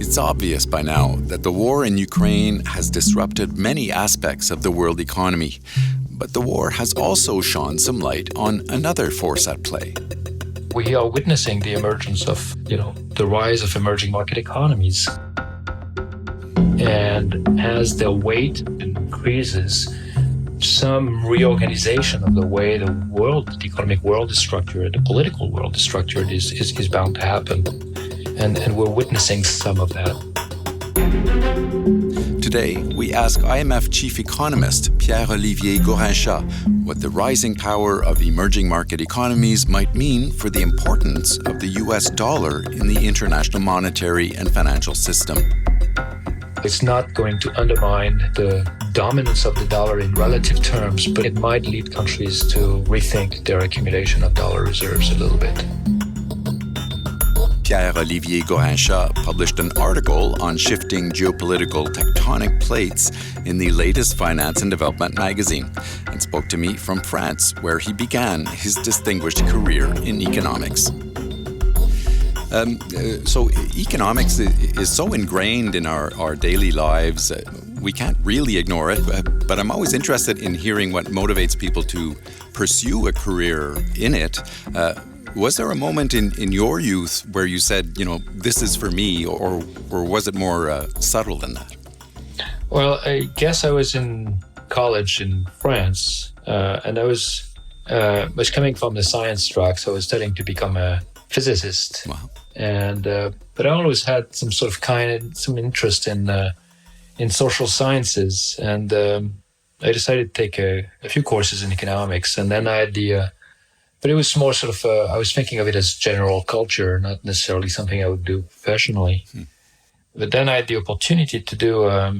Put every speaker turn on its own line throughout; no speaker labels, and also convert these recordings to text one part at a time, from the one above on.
It's obvious by now that the war in Ukraine has disrupted many aspects of the world economy. But the war has also shone some light on another force at play.
We are witnessing the emergence of, the rise of emerging market economies. And as their weight increases, some reorganization of the way the economic world is structured, the political world is structured, is bound to happen. And we're witnessing some of that.
Today, we ask IMF Chief Economist Pierre-Olivier Gourinchas what the rising power of emerging market economies might mean for the importance of the US dollar in the international monetary and financial system.
It's not going to undermine the dominance of the dollar in relative terms, but it might lead countries to rethink their accumulation of dollar reserves a little bit.
Pierre-Olivier Gourinchas published an article on shifting geopolitical tectonic plates in the latest Finance and Development magazine and spoke to me from France, where he began his distinguished career in economics. So economics is so ingrained in our daily lives, we can't really ignore it, but I'm always interested in hearing what motivates people to pursue a career in it. Was there a moment in your youth where you said, this is for me, or was it more subtle than that?
Well, I guess I was in college in France, and I was coming from the science track, so I was studying to become a physicist.
Wow.
And but I always had some sort of some interest in social sciences, and I decided to take a few courses in economics, and then I had but it was more sort of, I was thinking of it as general culture, not necessarily something I would do professionally. But then I had the opportunity to do a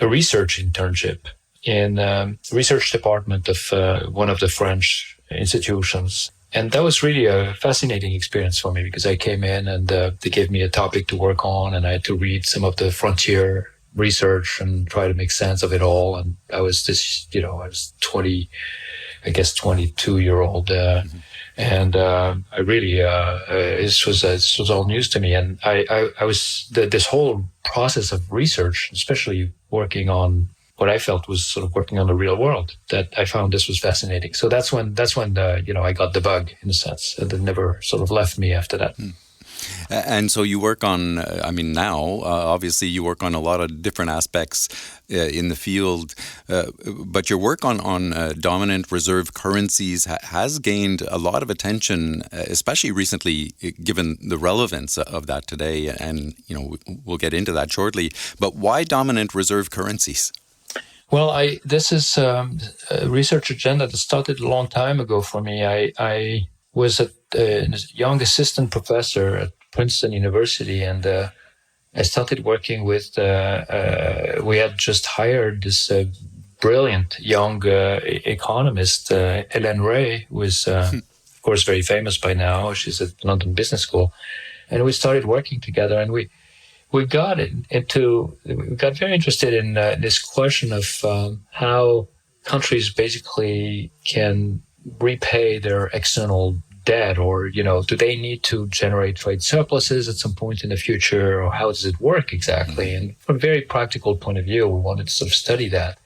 research internship in the research department of one of the French institutions. And that was really a fascinating experience for me because I came in and they gave me a topic to work on, and I had to read some of the frontier research and try to make sense of it all. And I was I was 22-year-old, and I really this was all news to me. And I was this whole process of research, especially working on what I felt was sort of working on the real world, that I found this was fascinating. So that's when I got the bug, in a sense, and it never sort of left me after that.
And so you work on, now, obviously you work on a lot of different aspects in the field, but your work on dominant reserve currencies has gained a lot of attention, especially recently, given the relevance of that today. And, we'll get into that shortly. But why dominant reserve currencies?
Well, this is a research agenda that started a long time ago for me. I was a young assistant professor at Princeton University, and I started working with, we had just hired this brilliant young economist, Hélène Ray, who is, of course, very famous by now. She's at London Business School. And we started working together, and we got very interested in this question of how countries basically can repay their external debt, or do they need to generate trade surpluses at some point in the future, or how does it work exactly? And from a very practical point of view, we wanted to sort of study that.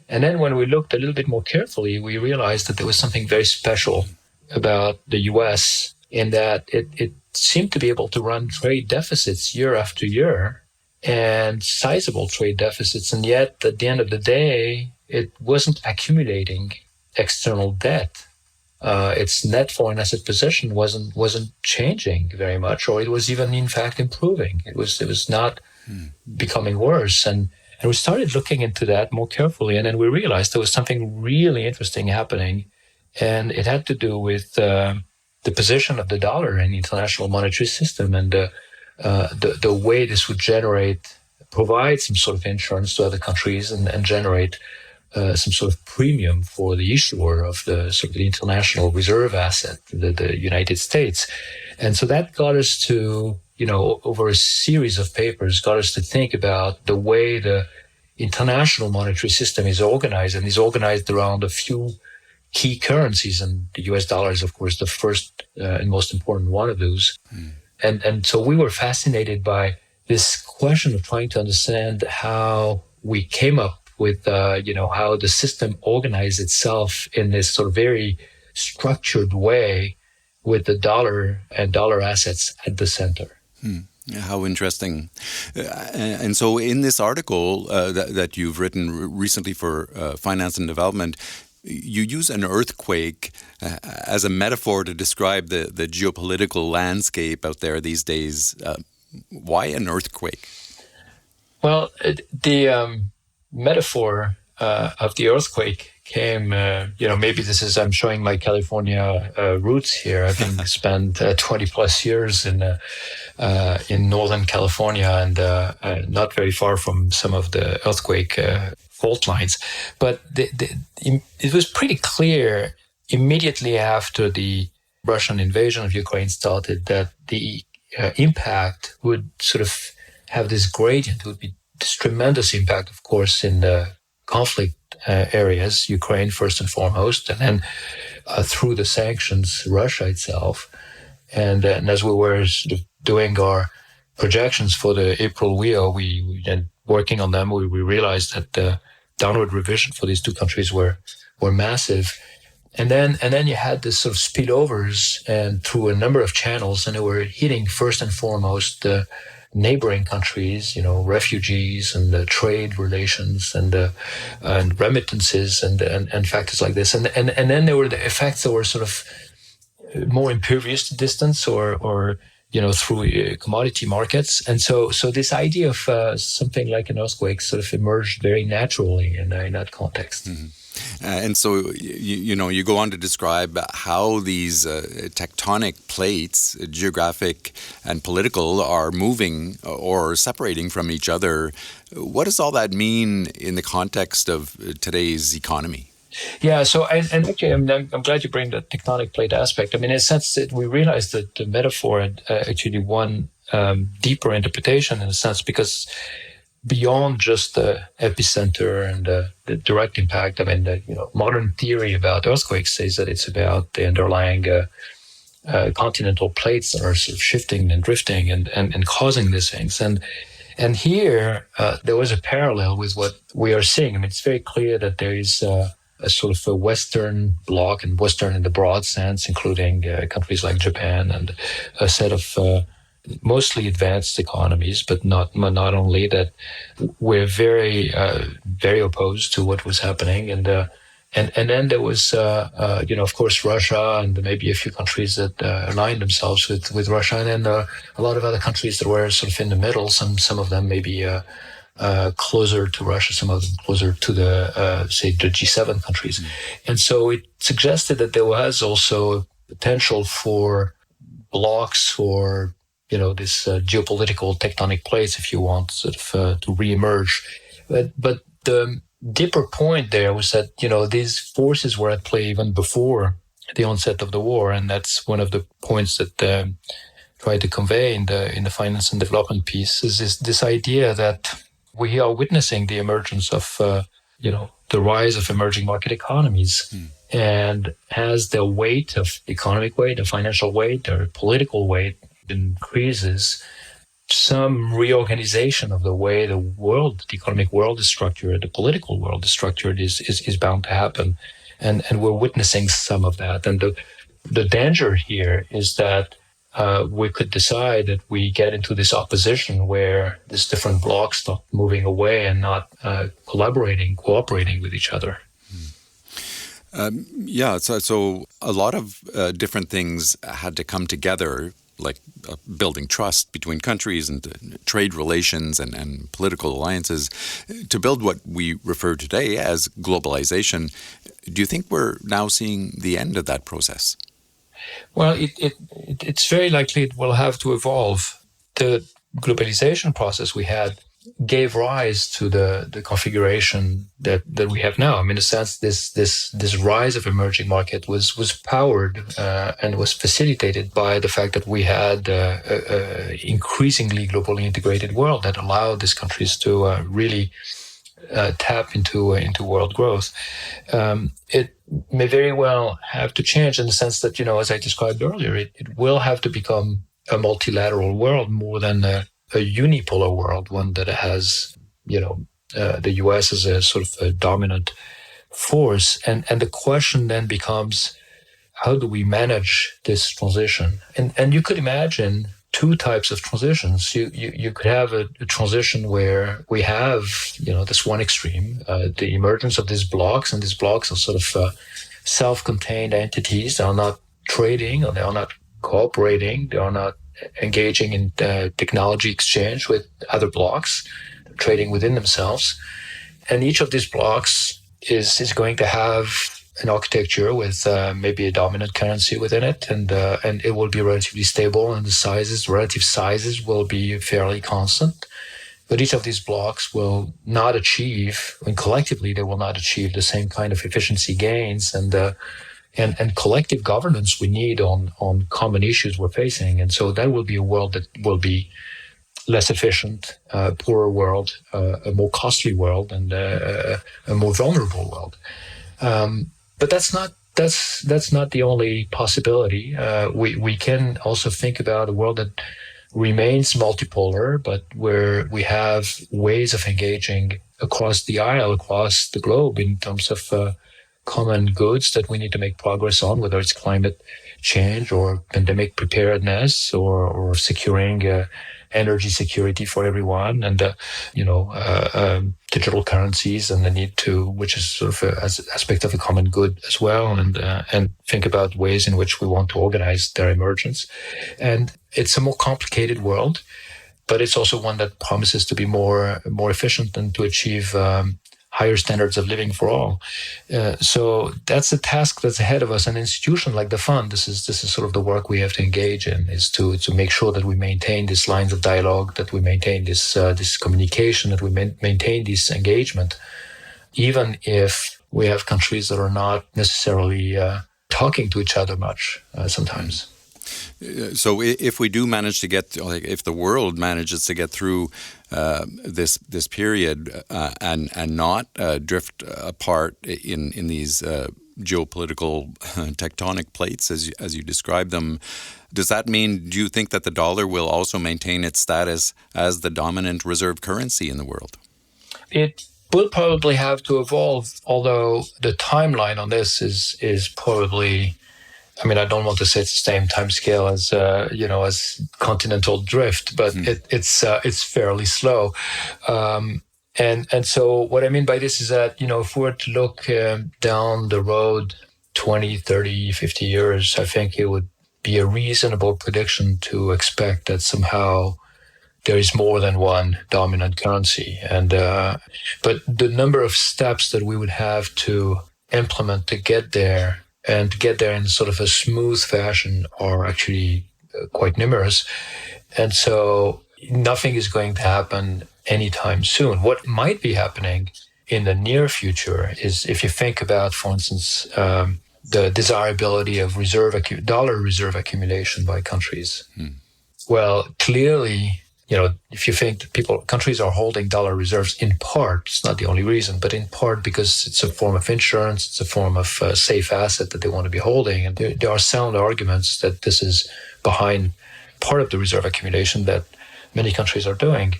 And then when we looked a little bit more carefully, we realized that there was something very special about the US in that it seemed to be able to run trade deficits year after year, and sizable trade deficits, and yet at the end of the day, it wasn't accumulating external debt. Its net foreign asset position wasn't changing very much, or it was even in fact improving. It was not becoming worse, and we started looking into that more carefully, and then we realized there was something really interesting happening, and it had to do with the position of the dollar in the international monetary system, and the way this would provide some sort of insurance to other countries and generate some sort of premium for the issuer of the sort of the international reserve asset, the United States. And so that got us to, over a series of papers, got us to think about the way the international monetary system is organized, and is organized around a few key currencies. And the US dollar is, of course, the first and most important one of those. And so we were fascinated by this question of trying to understand how we came up with, how the system organized itself in this sort of very structured way with the dollar and dollar assets at the center.
How interesting. And so in this article that you've written recently for Finance and Development, you use an earthquake as a metaphor to describe the geopolitical landscape out there these days. Why an earthquake?
Well, the metaphor of the earthquake came, maybe this is, I'm showing my California roots here. I've been spent 20 plus years in Northern California and not very far from some of the earthquake fault lines. But it was pretty clear immediately after the Russian invasion of Ukraine started that the impact would sort of have this gradient. It would be this tremendous impact, of course, in the conflict areas, Ukraine first and foremost, and then through the sanctions, Russia itself. And as we were sort of doing our projections for the April WEO, and working on them, we realized that the downward revision for these two countries were massive. And then you had this sort of spillovers and through a number of channels, and they were hitting first and foremost the neighboring countries, refugees and trade relations and remittances and factors like this. And then there were the effects that were sort of more impervious to distance or through commodity markets. And so this idea of something like an earthquake sort of emerged very naturally in that context.
Mm-hmm. And so, you go on to describe how these tectonic plates, geographic and political, are moving or separating from each other. What does all that mean in the context of today's economy?
Yeah, so and actually, I'm glad you bring the tectonic plate aspect. I mean, in a sense that we realized that the metaphor had actually one deeper interpretation in a sense, because beyond just the epicenter and the direct impact, I mean, modern theory about earthquakes says that it's about the underlying continental plates that are sort of shifting and drifting and causing these things. And here there was a parallel with what we are seeing. I mean, it's very clear that there is a sort of a Western bloc, and Western in the broad sense, including countries like Japan and a set of mostly advanced economies, but not only that. We're very very opposed to what was happening, and then there was of course Russia and maybe a few countries that aligned themselves with Russia, and then a lot of other countries that were sort of in the middle. Some of them maybe closer to Russia, some of them closer to the say the G7 countries, and so it suggested that there was also potential for blocks or this geopolitical tectonic plates, if you want, sort of to reemerge. But the deeper point there was that these forces were at play even before the onset of the war, and that's one of the points that tried to convey in the finance and development piece is this idea that we are witnessing the emergence of the rise of emerging market economies. And as the weight of economic weight, the financial weight, or political weight increases, some reorganization of the way the economic world is structured, the political world is structured, is bound to happen. And we're witnessing some of that. And the danger here is that we could decide that we get into this opposition where these different blocks start moving away and not cooperating with each other.
So a lot of different things had to come together, like building trust between countries and trade relations and political alliances, to build what we refer today as globalization. Do you think we're now seeing the end of that process?
Well, it's very likely it will have to evolve. The globalization process we had gave rise to the configuration that we have now. I mean, in a sense, this rise of emerging market was powered and was facilitated by the fact that we had a increasingly globally integrated world that allowed these countries to really tap into world growth. It may very well have to change in the sense that, as I described earlier, it will have to become a multilateral world more than a unipolar world, one that has, the US as a sort of a dominant force. And the question then becomes, how do we manage this transition? And you could imagine two types of transitions. You could have a transition where we have, this one extreme, the emergence of these blocks, and these blocks are sort of self-contained entities. They are not trading, or they are not cooperating. They are not engaging in technology exchange with other blocks, trading within themselves. And each of these blocks is going to have an architecture with maybe a dominant currency within it, and it will be relatively stable, and the relative sizes will be fairly constant. But each of these blocks will not achieve, and collectively they will not achieve the same kind of efficiency gains and collective governance we need on common issues we're facing. And so that will be a world that will be less efficient, poorer world, a more costly world, and a more vulnerable world. But that's not the only possibility. We can also think about a world that remains multipolar, but where we have ways of engaging across the aisle, across the globe, in terms of common goods that we need to make progress on, whether it's climate change or pandemic preparedness or securing energy security for everyone, and digital currencies, and the need to, which is sort of an aspect of a common good as well, and think about ways in which we want to organize their emergence. And it's a more complicated world, but it's also one that promises to be more efficient and to achieve higher standards of living for all. So that's the task that's ahead of us. An institution like the fund, this is sort of the work we have to engage in, is to make sure that we maintain these lines of dialogue, that we maintain this communication, that we maintain this engagement, even if we have countries that are not necessarily talking to each other much sometimes.
So if we do manage to get, if the world manages to get through this period and not drift apart in these geopolitical tectonic plates, as you describe them, does that mean, do you think that the dollar will also maintain its status as the dominant reserve currency in the world?
It will probably have to evolve, although the timeline on this is probably, I mean, I don't want to say it's the same time scale as as continental drift, but it's fairly slow. And so what I mean by this is that, if we were to look down the road 20, 30, 50 years, I think it would be a reasonable prediction to expect that somehow there is more than one dominant currency. And but the number of steps that we would have to implement to get there, and to get there in sort of a smooth fashion, are actually quite numerous. And so nothing is going to happen anytime soon. What might be happening in the near future is, if you think about, for instance, the desirability of dollar reserve accumulation by countries. Well, clearly, if you think that countries are holding dollar reserves in part, it's not the only reason, but in part because it's a form of insurance, it's a form of safe asset that they want to be holding. And there are sound arguments that this is behind part of the reserve accumulation that many countries are doing.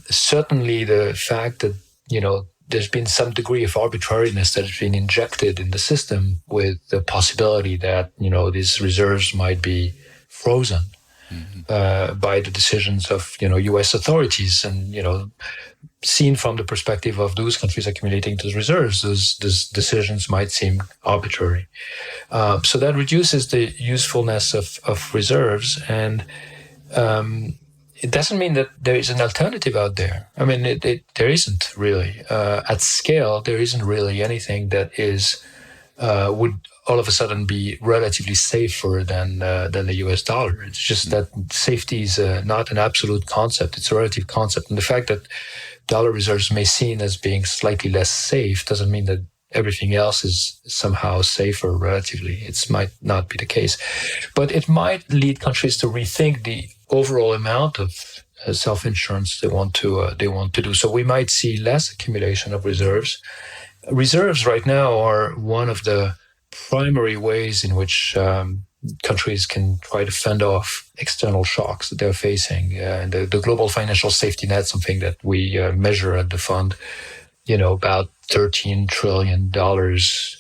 Certainly the fact that, there's been some degree of arbitrariness that has been injected in the system, with the possibility that, these reserves might be frozen by the decisions of, U.S. authorities, and, seen from the perspective of those countries accumulating those reserves, those decisions might seem arbitrary. So that reduces the usefulness of reserves, and it doesn't mean that there is an alternative out there. I mean, there isn't really. At scale, there isn't really anything that would all of a sudden be relatively safer than the US dollar. It's just that safety is not an absolute concept. It's a relative concept. And the fact that dollar reserves may seem as being slightly less safe doesn't mean that everything else is somehow safer relatively. It might not be the case. But it might lead countries to rethink the overall amount of self-insurance they want to do. So we might see less accumulation of reserves. Reserves right now are one of the primary ways in which countries can try to fend off external shocks that they're facing. And the global financial safety net, something that we measure at the fund, about $13 trillion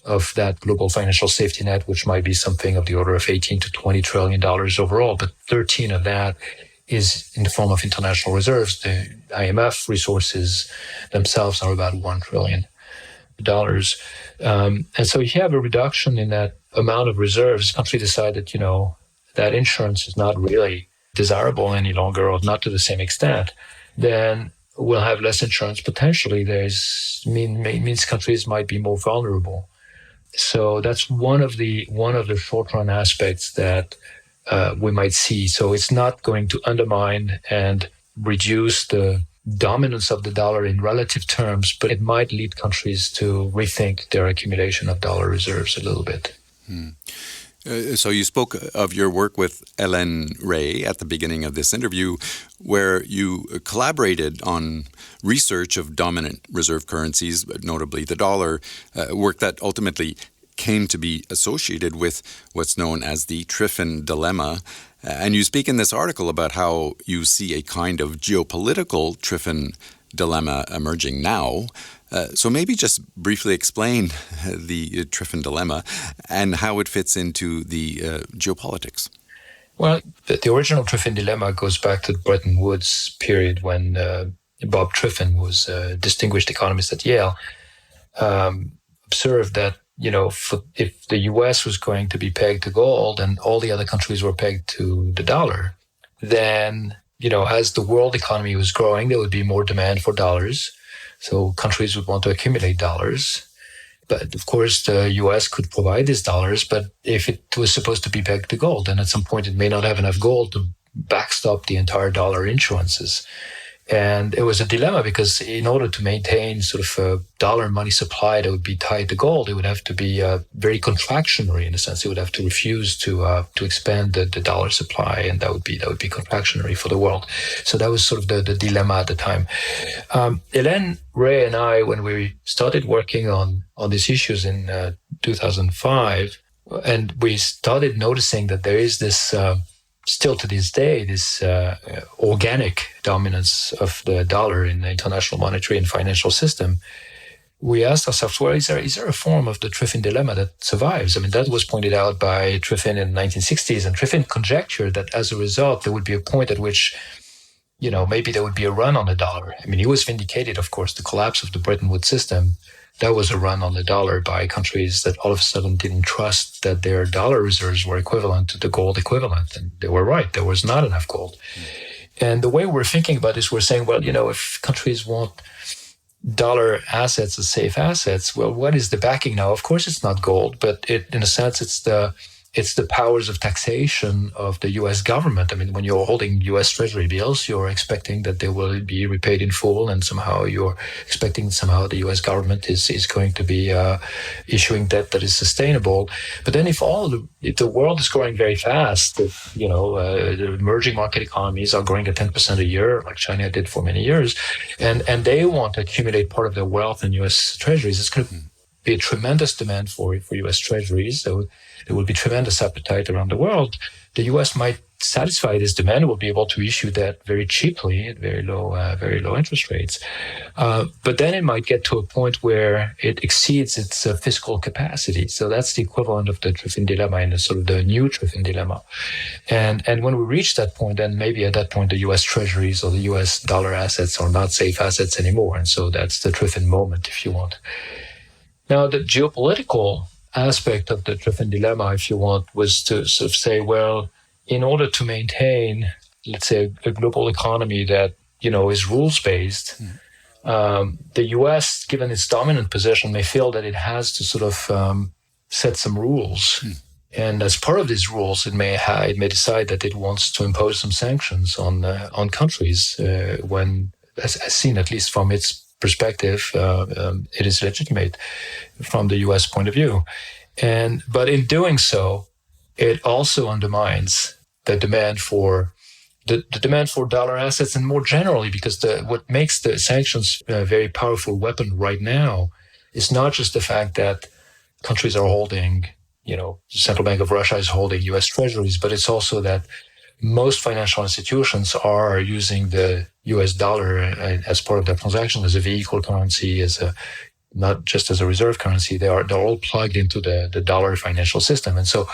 of that global financial safety net, which might be something of the order of $18 to $20 trillion overall, but 13 of that is in the form of international reserves. The IMF resources themselves are about $1 trillion. And so you have a reduction in that amount of reserves. Countries decide that, that insurance is not really desirable any longer, or not to the same extent, then we'll have less insurance. Potentially, means countries might be more vulnerable. So that's one of the short-run aspects that we might see. So it's not going to undermine and reduce the dominance of the dollar in relative terms, but it might lead countries to rethink their accumulation of dollar reserves a little bit.
So you spoke of your work with Hélène Ray at the beginning of this interview, where you collaborated on research of dominant reserve currencies, notably the dollar, work that ultimately came to be associated with what's known as the Triffin dilemma. And you speak in this article about how you see a kind of geopolitical Triffin dilemma emerging now. So maybe just briefly explain the Triffin dilemma and how it fits into the geopolitics.
Well, the original Triffin dilemma goes back to the Bretton Woods period when Bob Triffin was a distinguished economist at Yale, observed that if the U.S. was going to be pegged to gold and all the other countries were pegged to the dollar, then, as the world economy was growing, there would be more demand for dollars. So countries would want to accumulate dollars. But of course, the U.S. could provide these dollars, but if it was supposed to be pegged to gold, then at some point it may not have enough gold to backstop the entire dollar issuances. And it was a dilemma because in order to maintain sort of a dollar money supply that would be tied to gold, it would have to be very contractionary in a sense. It would have to refuse to expand the dollar supply, and that would be contractionary for the world. So that was sort of the dilemma at the time. Hélène Ray and I, when we started working on these issues in 2005, and we started noticing that there is this still to this day, this organic dominance of the dollar in the international monetary and financial system, we asked ourselves, well, is there a form of the Triffin dilemma that survives? I mean, that was pointed out by Triffin in the 1960s, and Triffin conjectured that as a result, there would be a point at which, maybe there would be a run on the dollar. I mean, he was vindicated, of course, the collapse of the Bretton Woods system. That was a run on the dollar by countries that all of a sudden didn't trust that their dollar reserves were equivalent to the gold equivalent. And they were right. There was not enough gold. And the way we're thinking about this, we're saying, well, if countries want dollar assets as safe assets, well, what is the backing now? Of course, it's not gold, but in a sense, it's the powers of taxation of the U.S. government. I mean, when you're holding U.S. Treasury bills, you're expecting that they will be repaid in full, and you're expecting the U.S. government is going to be issuing debt that is sustainable. But then if the world is growing very fast, the emerging market economies are growing at 10% a year, like China did for many years, and they want to accumulate part of their wealth in U.S. Treasuries, it's going to be a tremendous demand for U.S. Treasuries. So there will be tremendous appetite around the world. The U.S. might satisfy this demand, will be able to issue that very cheaply at very low interest rates. But then it might get to a point where it exceeds its fiscal capacity. So that's the equivalent of the Triffin dilemma and sort of the new Triffin dilemma. And when we reach that point, then maybe at that point the U.S. Treasuries or the U.S. dollar assets are not safe assets anymore. And so that's the Triffin moment, if you want. Now, the geopolitical aspect of the Triffin dilemma, if you want, was to sort of say, well, in order to maintain, let's say, a global economy that, is rules-based, the U.S., given its dominant position, may feel that it has to sort of set some rules. And as part of these rules, it may decide that it wants to impose some sanctions on countries when, as seen at least from its perspective, it is legitimate from the U.S. point of view. But in doing so, it also undermines the demand for dollar assets, and more generally, because what makes the sanctions a very powerful weapon right now is not just the fact that countries are holding the Central Bank of Russia is holding US treasuries, but it's also that most financial institutions are using the US dollar as part of their transaction, as a vehicle currency, not just as a reserve currency. They're all plugged into the dollar financial system. And so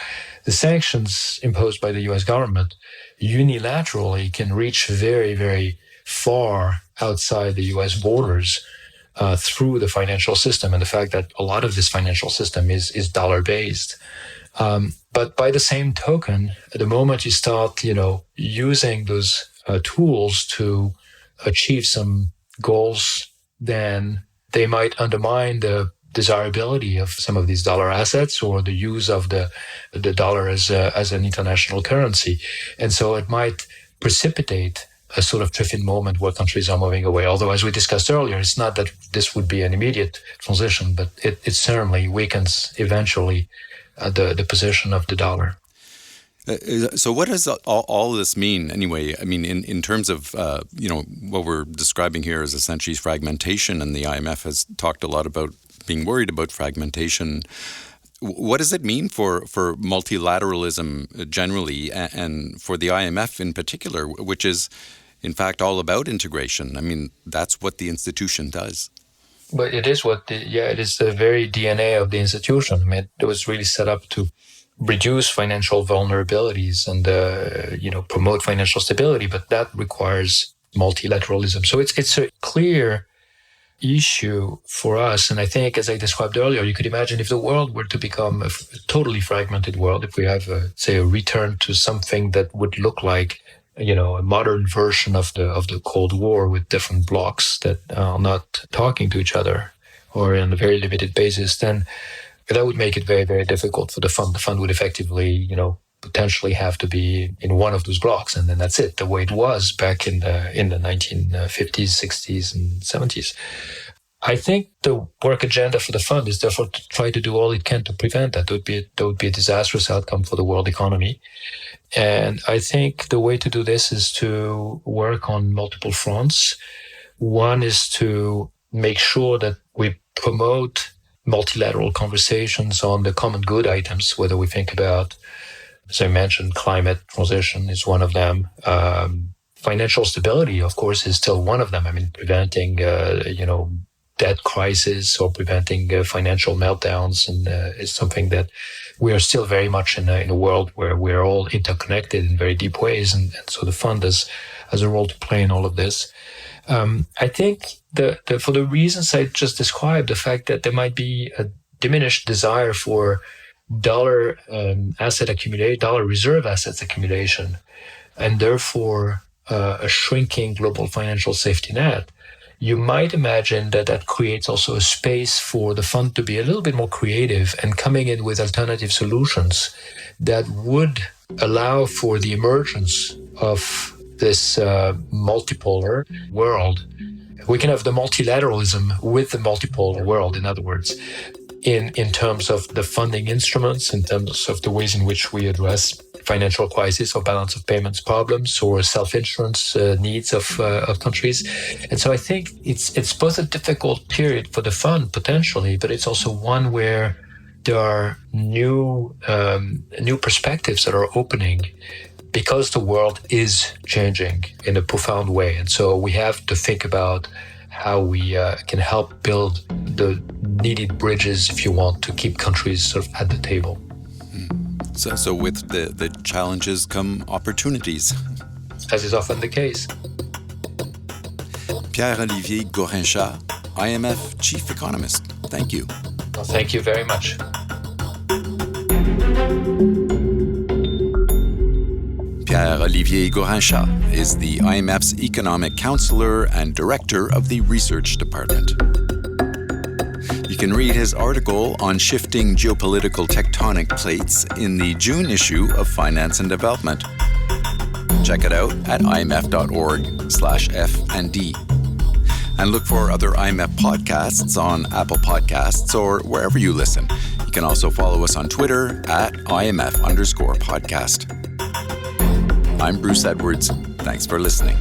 the sanctions imposed by the US government unilaterally can reach very, very far outside the US borders through the financial system, and the fact that a lot of this financial system is dollar-based. But by the same token, the moment you start, using those tools to achieve some goals, then they might undermine the desirability of some of these dollar assets or the use of the dollar as an international currency. And so it might precipitate a sort of tipping moment where countries are moving away. Although, as we discussed earlier, it's not that this would be an immediate transition, but it certainly weakens eventually the position of the dollar.
So what does all this mean anyway? I mean, in terms of, what we're describing here is essentially fragmentation, and the IMF has talked a lot about being worried about fragmentation. What does it mean for multilateralism generally, and for the IMF in particular, which is, in fact, all about integration? I mean, that's what the institution does.
But it is it is the very DNA of the institution. I mean, it was really set up to reduce financial vulnerabilities and, promote financial stability, but that requires multilateralism. So it's a clear issue for us. And I think, as I described earlier, you could imagine if the world were to become a totally fragmented world, if we have, a return to something that would look like, a modern version of the Cold War with different blocs that are not talking to each other or on a very limited basis, then that would make it very, very difficult for the fund. The fund would effectively, potentially have to be in one of those blocks, and then that's it, the way it was back in the 1950s, 60s, and 70s. I think the work agenda for the fund is therefore to try to do all it can to prevent that. That would be a disastrous outcome for the world economy. And I think the way to do this is to work on multiple fronts. One is to make sure that we promote multilateral conversations on the common good items, whether we think about, as I mentioned, climate transition is one of them. Financial stability, of course, is still one of them. I mean, preventing, debt crisis or preventing financial meltdowns, and is something that we are still very much in a world where we're all interconnected in very deep ways, and so the fund has a role to play in all of this. I think for the reasons I just described, the fact that there might be a diminished desire for dollar reserve assets accumulation, and therefore a shrinking global financial safety net, you might imagine that creates also a space for the fund to be a little bit more creative and coming in with alternative solutions that would allow for the emergence of this multipolar world. We can have the multilateralism with the multipolar world, in other words, in terms of the funding instruments, in terms of the ways in which we address financial crisis or balance of payments problems or self-insurance needs of countries. And so I think it's both a difficult period for the fund potentially, but it's also one where there are new perspectives that are opening because the world is changing in a profound way. And so we have to think about how we can help build the needed bridges, if you want, to keep countries sort of at the table.
So with the challenges come opportunities.
As is often the case.
Pierre-Olivier Gourinchas, IMF Chief Economist. Thank you.
Well, thank you very much.
Pierre-Olivier Gourinchas is the IMF's Economic Counselor and Director of the Research Department. You can read his article on shifting geopolitical tectonic plates in the June issue of Finance and Development. Check it out at imf.org/F&D. And look for other IMF podcasts on Apple Podcasts or wherever you listen. You can also follow us on Twitter at IMF_podcast. I'm Bruce Edwards. Thanks for listening.